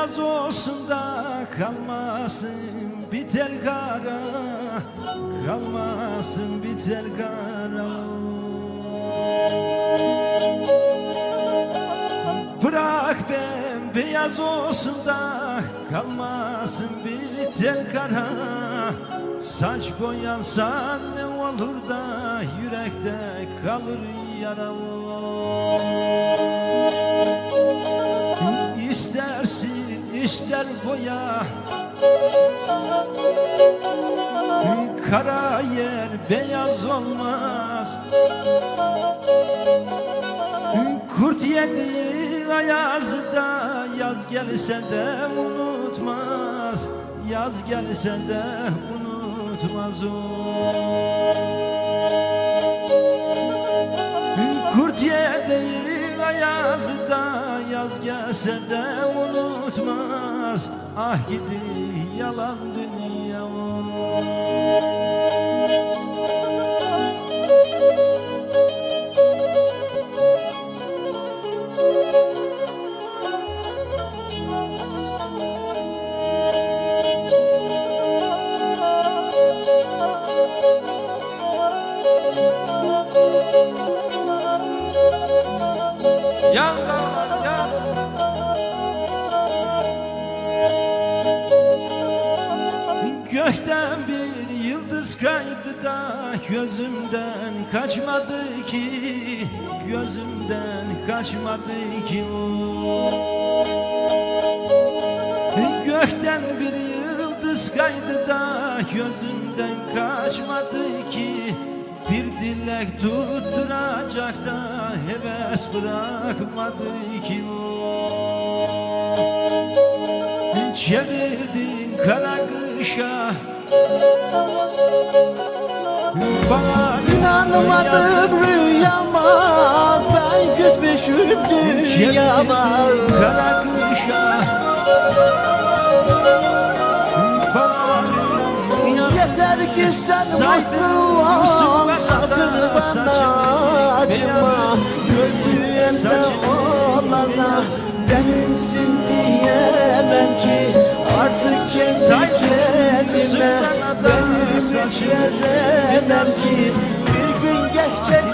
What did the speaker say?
beyaz olsun da kalmasın bir tel kara, kalmasın bir tel kara. Bırak ben beyaz olsun da kalmasın bir tel kara. Saç boyansan ne olur da yürekte kalır yara. İstersin ister boya, kara yer beyaz olmaz. Kurt yedi ayazı da yaz gelse de unutmaz. Yaz gelse de unutmaz o. Kurt yedi ayazı da yaz gelse de unutmaz. Ah gidi yalan dünya o. Gökten bir yıldız kaydı da gözümden kaçmadı ki, gözümden kaçmadı ki o. Gökten bir yıldız kaydı da gözümden kaçmadı ki, bir dilek tutturacak da heves bırakmadı ki o. Çevirdin kara kışa, bana İnanmadım rüyama, ben küsmüşüm dünyama. Kara kışa, Yeter ki sen mutlu ol, sakın bana acıma. Gözümde olana benimsin diyemem ki, artık kendi kendime beni hiç veremem ki. Bir gün geçecek